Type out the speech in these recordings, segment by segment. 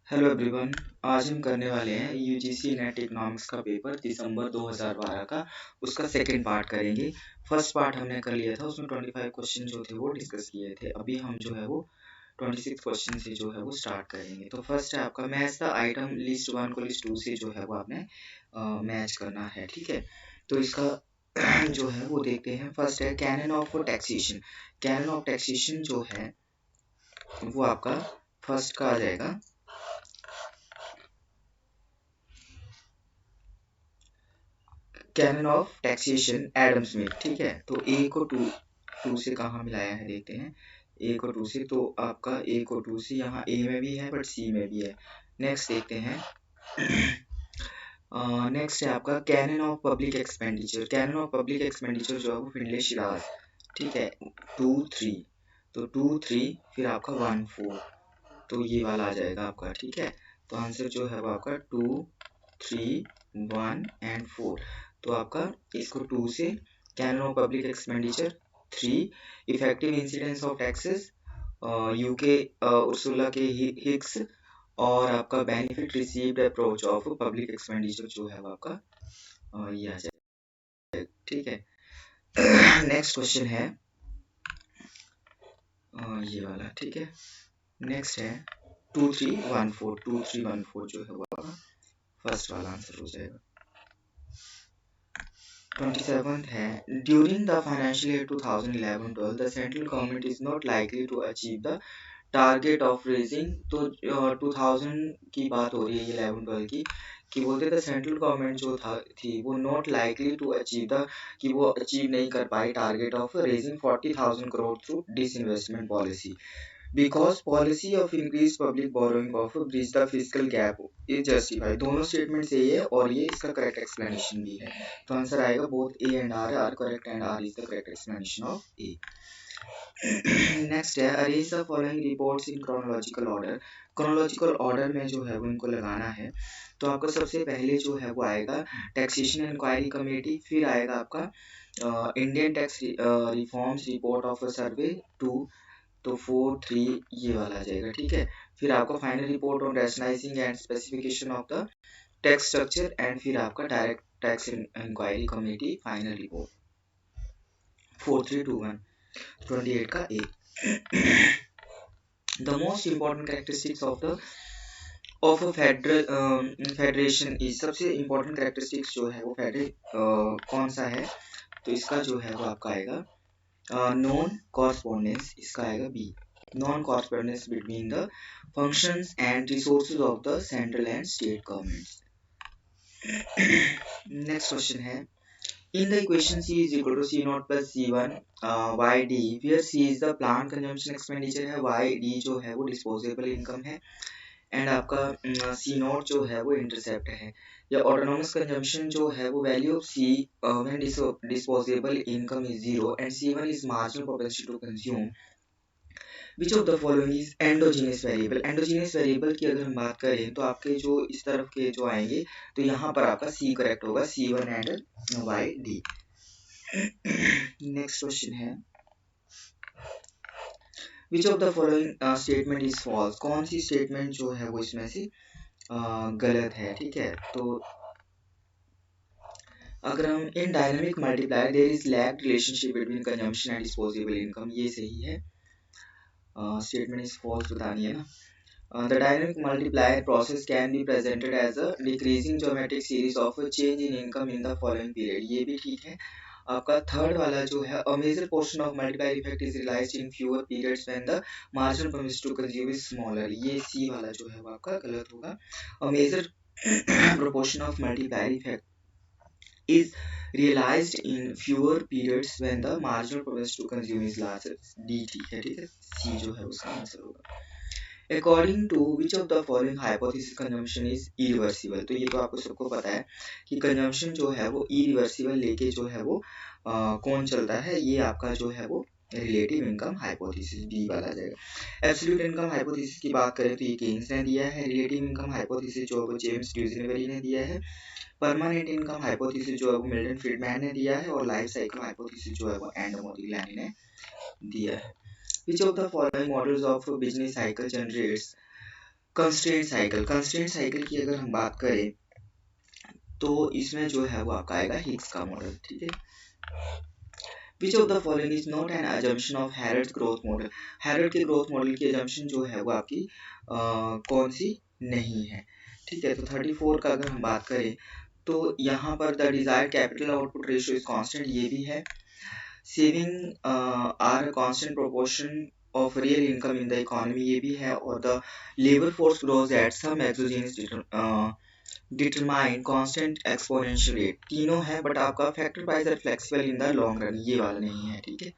Hello everyone. आज हम करने वाले हैं यूजीसी नेट इकोनॉमिक्स का पेपर दिसंबर 2012 का। उसका सेकंड पार्ट करेंगे। फर्स्ट पार्ट हमने कर लिया था, उसमें 25 क्वेश्चन जो थे वो डिस्कस किए थे। अभी हम जो है वो 26 क्वेश्चन से जो है वो स्टार्ट करेंगे। तो फर्स्ट है आपका मैच द आइटम लिस्ट 1 को लिस्ट 2 से जो है वो आपने मैच करना है। ठीक है, तो इसका जो है वो देखते हैं। फर्स्ट है canon of taxation. Canon of taxation जो है वो आपका फर्स्ट का आ जाएगा canon of taxation Adam Smith. ठीक है, तो ए को टू से कहाँ मिलाया है देखते हैं। ए को टू से, तो आपका ए को टू से यहाँ ए में भी है बट सी में भी है। नेक्स्ट देखते हैं। नेक्स्ट है आपका canon of public expenditure. Canon of public expenditure जो है वो फिनले शिराज। ठीक है, 2 3, तो 2 3 फिर आपका 1 4, तो ये वाला आ जाएगा आपका। ठीक है, तो आंसर जो है वो आपका 2 3 1 एंड 4। तो आपका इसको 2 से canon of public expenditure 3, effective incidence of taxes UK Ursula के हिक्स, और आपका benefit received approach of public expenditure जो है वो आपका ये आ जाएगा। ठीक है, नेक्स्ट क्वेश्चन है ये वाला। ठीक है, नेक्स्ट है 2 3 1 4। 2 3 1 4 जो है वो आपका फर्स्ट वाला आंसर हो जाएगा। 27th है during the financial year 2011-12 the central government is not likely to achieve the target of raising. तो 2000 की बात हो रही है 11-12 की, कि बोलते थे सेंट्रल गवर्नमेंट जो था थी वो not likely to achieve the, कि वो अचीव नहीं कर पाई target of raising 40,000 crore through disinvestment policy, because policy of increased public borrowing of bridge the fiscal gap is justified। दोनों स्टेटमेंट सही है और ये इसका करेक्ट एक्सप्लेनेशन भी है। तो आंसर आएगा both A and R are correct and R is the correct explanation of A. Next है arrange the following reports in chronological order. Chronological order में जो है वो इनको लगाना है। तो आपका सबसे पहले जो है वो आएगा टैक्सेशन इंक्वायरी कमेटी, फिर आएगा आपका Indian tax reforms report of सर्वे 2, तो 4 3 ये वाला आ जाएगा। ठीक है, फिर आपका final report on rationalising and specification of the tax structure, and फिर आपका direct tax inquiry committee final report 4 3 2 1। 28 का A. The most important characteristics of a federation is, सबसे इम्पोर्टेंट कैरेक्टरिस्टिक्स जो है वो फेडरल कौन सा है, तो इसका जो है वो आपका आएगा नॉन कॉरस्पॉन्डेंस, इसका आएगा B, non correspondence between the functions and resources of the central and state governments. Next question है in the equation c is equal to c naught plus c1 yd, where c is the plant consumption expenditure है, yd जो है वो disposable income है, and आपका सी not जो है वो इंटरसेप्ट है, या ऑटोनॉमस कंजम्पशन जो है वो value of C when disposable income is 0 and c1 is marginal propensity to consume. Which of the following is endogenous variable. Endogenous variable की अगर हम बात करें तो आपके जो इस तरफ के जो आएंगे, तो यहाँ पर आपका सी करेक्ट होगा, c1 and Y D. Next question है which of the following statement is false. कौन सी स्टेटमेंट जो है वो इसमें से गलत है। ठीक है, तो अगर हम in dynamic multiplier there is lag relationship between consumption and disposable income, ये सही है, स्टेटमेंट इज फॉल्स बतानी है ना। The dynamic multiplier process can be presented as a decreasing geometric series of a change in income in the following period, ये भी ठीक है। आपका थर्ड वाला जो है a major portion of multiplier effect is realized in fewer periods when the marginal promise to consume is smaller, ये सी वाला जो है वो आपका गलत होगा। a major proportion of multiplier effect is realized in fewer periods when the marginal promise to consume is larger, D ठीक है। ठीक है, सी जो है उसका आंसर होगा। According to which of the following hypothesis consumption is irreversible, तो ये तो आपको सबको पता है कि कंजम्पशन जो है वो irreversible लेके जो है वो कौन चलता है, ये आपका जो है वो रिलेटिव इनकम हाइपोथेसिस, बी वाला जाएगा। एब्सोल्यूट इनकम हाइपोथेसिस की बात करें तो ये केन्स ने दिया है। रिलेटिव इनकम हाइपोथेसिस जो है वो जेम्स ड्यूजेनबरी ने दिया है। परमानेंट इनकम हाइपोथेसिस जो है वो मिल्टन फ्रीडमैन ने दिया है, और लाइफ साइकिल हाइपोथेसिस जो है वो एंड मोदिग्लियानी ने दिया है। Which of the following models of business cycle generates constraint cycle की अगर हम बात करें तो इसमें जो है वो आपका आएगा हिग्स का मॉडल, ठीक है। Which of the following is not an assumption of Harrod's growth model? Harold के ग्रोथ मॉडल की assumption जो है वो आपकी कौन सी नहीं है, ठीक है। तो 34 का अगर हम बात करें तो यहाँ पर the desired capital output ratio is constant, ये भी है। Saving are constant proportion of real income in the economy, ये भी है। और the labour force grows at some exogenous determine constant exponential rate, तीनों है। बट आपका factor price are flexible in the long run, ये वाला नहीं है, ठीक है।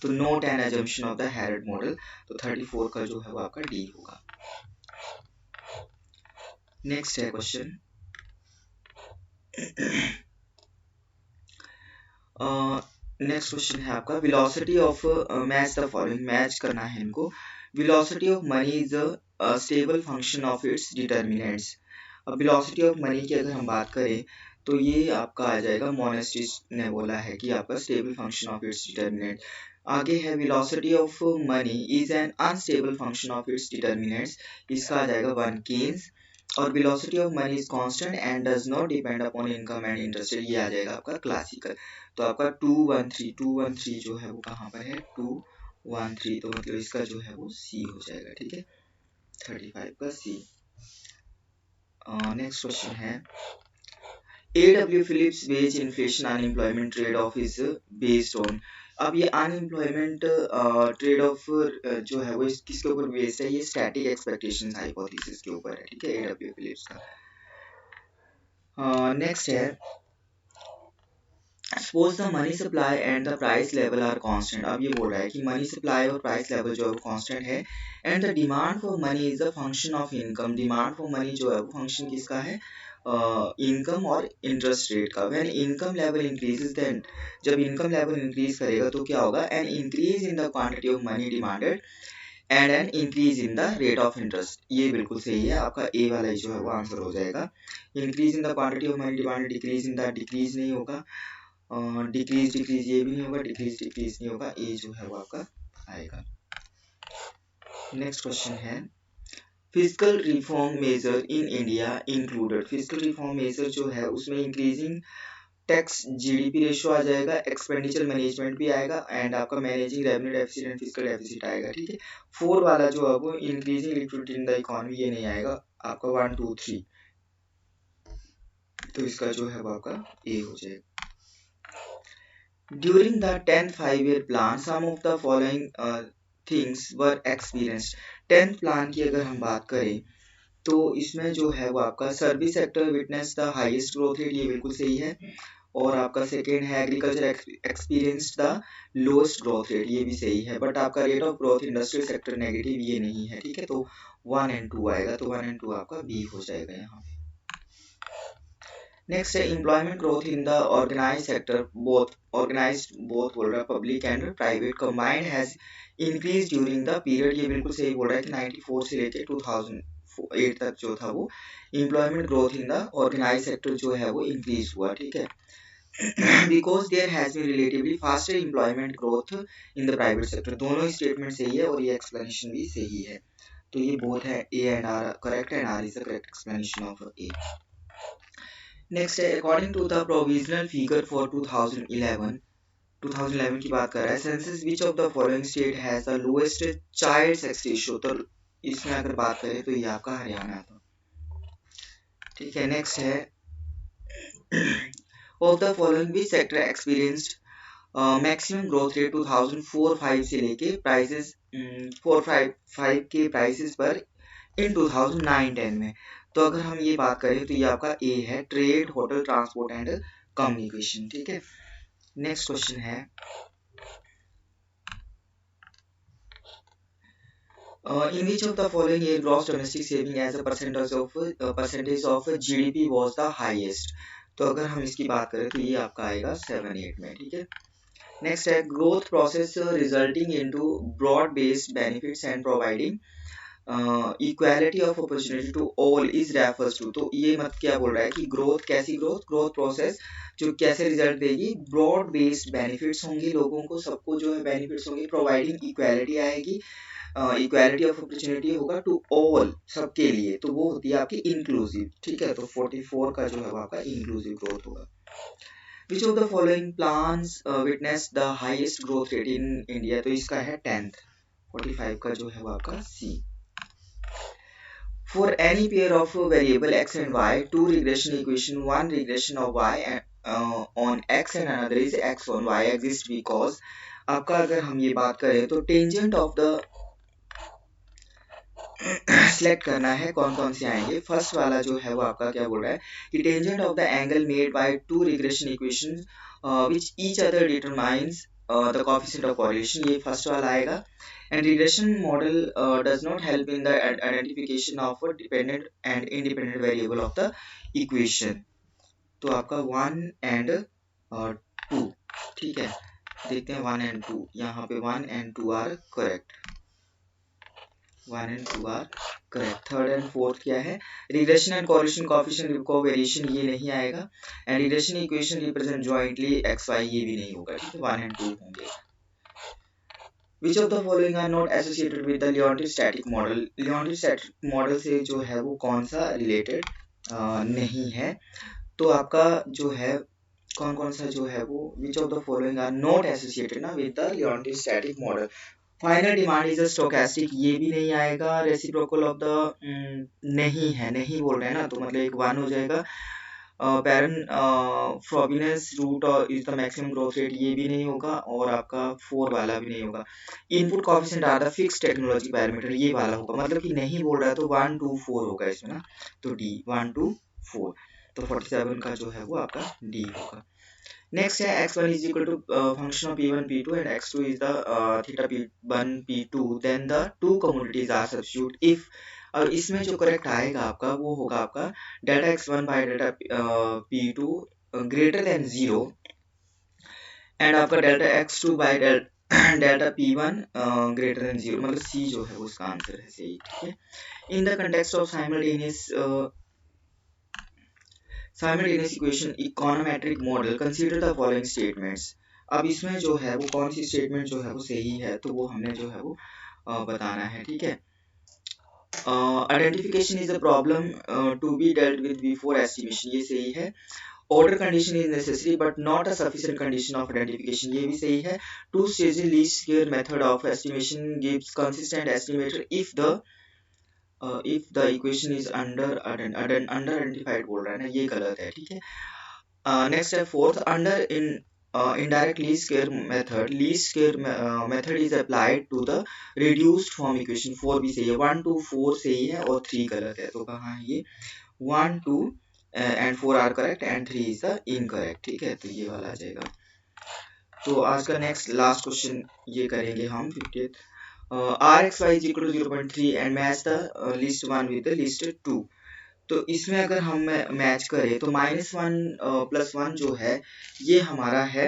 तो not an assumption of the Harrod model, तो 34 का जो है वो आपका डी होगा। नेक्स्ट है क्वेश्चन नेक्स्ट क्वेश्चन है आपका velocity of match the following, match करना है इनको। Velocity of money is a stable function of its determinants. अब वेलोसिटी ऑफ मनी की अगर हम बात करें तो ये आपका आ जाएगा, मोनेस्टिस ने बोला है कि आपका stable function of its determinant. आगे है velocity of money is an unstable function of its determinants, इसका आ जाएगा 1 केन्स। और velocity of money is constant and does not depend upon income and interest, ये आ जाएगा आपका क्लासिकल। तो आपका 213 जो है वो कहाँ पर है, 213, तो मतलब इसका जो है वो सी हो जाएगा, ठीक है, 35 का सी। नेक्स्ट क्वेश्चन है A.W. Phillips wage inflation unemployment trade off is based on. अब ये अनएम्प्लॉयमेंट ट्रेड ऑफ जो है वो किसके ऊपर बेस्ड है, ये स्टैटिक एक्सपेक्टेशंस हाइपोथेसिस के ऊपर है, ठीक है, A.W. Phillips का। नेक्स्ट है suppose the money supply and the price level are constant. अब ये बोल रहा है कि मनी सप्लाई और प्राइस लेवल जो है वो कांस्टेंट है and the demand for money is the function of income. Demand for money जो है वो फंक्शन किसका है, इनकम और इंटरेस्ट रेट का। When income level increases, then जब इनकम लेवल इंक्रीज करेगा तो क्या होगा, an increase in the quantity of money demanded and N increase in the rate of interest. ये बिल्कुल सही है, आपका ए वाला जो है वो आंसर हो जाएगा। Increase in the quantity of money demanded, decrease in the, decrease नहीं होगा, डिक्रीज ये भी नहीं होगा, डिक्रीज नहीं होगा, ए जो है वो आपका आएगा। नेक्स्ट क्वेश्चन है physical reform measure in India included. Physical reform measure जो है उसमें इंक्रीजिंग टैक्स जीडीपी रेशियो आ जाएगा, एक्सपेंडिचर मैनेजमेंट भी आएगा एंड आपका managing revenue deficit and physical deficit आएगा, ठीक है। 4 वाला जो है वो increasing liquidity in the economy, ये नहीं आएगा आपका 1 2 3, तो इसका जो है वो आपका ए हो जाएगा। During the 10th 5-year plan, some of the following things were experienced. 10th plan की अगर हम बात करें तो इसमें जो है वो आपका service sector witness the highest growth rate, ये बिल्कुल सही है। और आपका सेकेंड है agriculture experience the lowest growth rate, ये भी सही है। बट आपका rate of growth industrial sector negative, ये नहीं है, ठीक है। तो 1 एंड 2 आएगा, तो 1 एंड 2 आपका बी हो जाएगा यहाँ पे। नेक्स्ट है employment growth in the organised sector, both बोल रहा है, public and private combined has increase during the period, ये बिल्कुल सही बोल रहा है कि 94 से लेके 2008 तक जो था वो employment growth in the organised sector जो है वो इंक्रीज हुआ, ठीक है। Because there has been relatively faster employment growth in the private sector, दोनों ही स्टेटमेंट सही है और ये एक्सप्लेनेशन भी सही है। तो ये बोथ है A and R correct and R is the correct explanation of A. Next है according to the provisional figure for 2011 की बात कर रहा है, census which of the following state has the lowest child sex ratio, तो इसमें अगर बात करें तो ये आपका हरियाणा था, ठीक है। नेक्स्ट है of the following which sector experienced maximum growth rate 2004-5 से लेके प्राइसेस 4-5 के प्राइसेस पर इन 2009-10 में। तो अगर हम ये बात करें तो ये आपका ए है, trade hotel transport and communication, ठीक है। नेक्स्ट क्वेश्चन है in which of the following year gross domestic saving as a percentage of GDP was the highest। तो अगर हम इसकी बात करें तो ये आपका आएगा 7-8 में, ठीक है। नेक्स्ट है growth process resulting into broad based benefits and providing equality of opportunity to all is refers to. तो ये मत क्या बोल रहा है कि ग्रोथ, कैसी ग्रोथ प्रोसेस जो कैसे रिजल्ट देगी, ब्रॉड बेस्ड बेनिफिट्स होंगी, लोगों को सबको जो है बेनिफिट्स होंगे, प्रोवाइडिंग इक्वालिटी आएगी, इक्वालिटी ऑफ अपॉर्चुनिटी होगा टू ऑल, सबके लिए, तो वो होती है आपकी इंक्लूसिव, ठीक है। तो 44 का जो है वो आपका इंक्लूसिव ग्रोथ होगा। विच of the following plans witness the highest growth rate in India, तो इसका है 10th, 45 का जो है वो आपका सी। For any pair of variable x and y, two regression equation, one regression of y on x and another is x on y exist because, आपका अगर हम ये बात करें तो टेंजेंट ऑफ द सिलेक्ट करना है, कौन कौन से आएंगे। फर्स्ट वाला जो है वो आपका क्या बोल रहा है कि tangent of the angle made by two regression equations which each other determines the coefficient of correlation, ये फर्स्ट वाला आएगा। And regression model does not help in the identification of dependent and independent variable of the equation, तो आपका 1 and 2, ठीक है। देखते हैं 1 and 2, यहाँ पे 1 and 2 are correct, 1 and 2 are correct. Third and fourth क्या है, regression and correlation coefficient covariation, ये नहीं आएगा। And regression equation represent jointly X Y, ये भी नहीं होगा, ठीक है। 1 एंड 2 होंगे। Which of the following are not associated with the Leontief static model, Leontief static model से जो है वो कौन सा रिलेटेड नहीं है, तो आपका जो है कौन कौन सा जो है वो which of the following are not associated ना with the Leontief static model। Final demand is stochastic, ये भी नहीं आएगा। रेसिप्रोकल ऑफ द नहीं है, नहीं बोल रहे हैं ना, तो मतलब एक 1 हो जाएगा। पैरन फ्रॉबिनेस रूट और is the maximum growth rate, ये भी नहीं होगा, और आपका 4 वाला भी नहीं होगा। Input coefficient are the fixed technology parameter, ये वाला होगा, मतलब कि नहीं बोल रहा है तो 1 2 4 होगा इसमें ना, तो डी 1 2 4, तो 47 का जो है वो आपका डी होगा। नेक्स्ट है x1 is equal to function of p1 p2 and x2 is the theta p1 p2, then the two commodities are substitute if, और इसमें जो करेक्ट आएगा आपका वो होगा आपका delta x1 by delta p2 greater than 0 and आपका delta x2 by delta p1 greater than 0, मतलब c जो है वो इसका आंसर है सही, ठीक है। In the context of simultaneous equation econometric model consider the following statements, अब इसमें जो है वो कौन सी स्टेटमेंट जो है वो सही है, तो वो हमने जो है वो बताना है, ठीक है। Identification is a problem to be dealt with before estimation, ये सही है। Order condition is necessary but not a sufficient condition of identification, ये भी सही है। Two stage least square method of estimation gives consistent estimator if the equation is under identified बोल रहा है ना, ये गलत है, ठीक है। नेक्स्ट है fourth, under indirect least square method is applied to the reduced form equation, 4 भी सही है, 1 2 4 सही है और 3 गलत है, तो कहाँ है ये 1 2 and 4 are correct and 3 is the incorrect, ठीक है, तो ये वाला आ जाएगा। तो आज का नेक्स्ट लास्ट क्वेश्चन ये करेंगे हम 50th, rxy is equal to 0.3 and match the list 1 with the list 2, तो इसमें अगर हम मैच करें तो -1 + 1 जो है ये हमारा है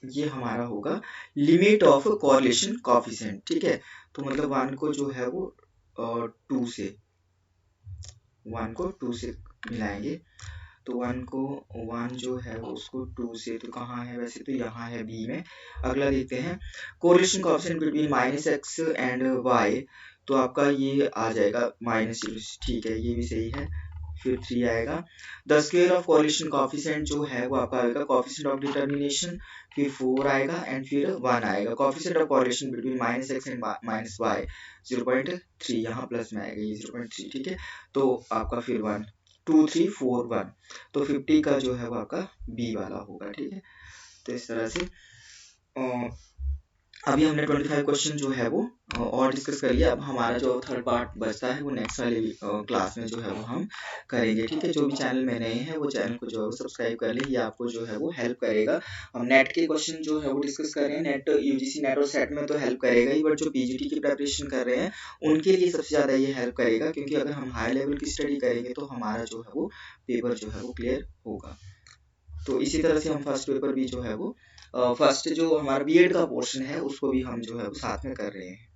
ये हमारा होगा लिमिट ऑफ कोरिलेशन कोएफिशिएंट, ठीक है। तो मतलब 1 को जो है वो 2 से 1 को 2 से मिलाएंगे, तो 1 को 1 जो है वो उसको 2 से, तो कहाँ है वैसे, तो यहाँ है बी में। अगला देखते हैं correlation coefficient between -x and y, तो आपका ये आ जाएगा -0, ठीक है, ये भी सही है। फिर 3 आएगा। The square of correlation coefficient जो है वो आपका आएगा कोएफिशिएंट ऑफ डिटरमिनेशन, फिर 4 आएगा एंड फिर 1 आएगा। Coefficient of correlation between -x and -y 0.3, यहाँ प्लस में आएगा ये 0.3, ठीक है। तो आपका फिर 1 2 3 4 1, तो 50 का जो है वो आपका बी वाला होगा, ठीक है। तो इस तरह से अभी हमने 25 क्वेश्चन जो है वो और डिस्कस कर लिया। अब हमारा जो थर्ड पार्ट बचता है वो नेक्स्ट वाले क्लास में जो है वो हम करेंगे, ठीक है। जो भी चैनल में नए हैं वो चैनल को जो है वो सब्सक्राइब कर ले, ये आपको जो है वो हेल्प करेगा। हम नेट के क्वेश्चन जो है वो डिस्कस कर रहे हैं, नेट यूजीसी नेट और सेट में तो हेल्प करेगा ही, बट जो पीजीटी की प्रिपरेशन कर रहे हैं उनके लिए सबसे ज़्यादा ये हेल्प करेगा, क्योंकि अगर हम हाई लेवल की स्टडी करेंगे तो हमारा जो है वो पेपर जो है वो क्लियर होगा। तो इसी तरह से हम फर्स्ट पेपर भी जो है वो फर्स्ट जो हमारा बीएड का पोर्शन है उसको भी हम जो है वो साथ में कर रहे हैं।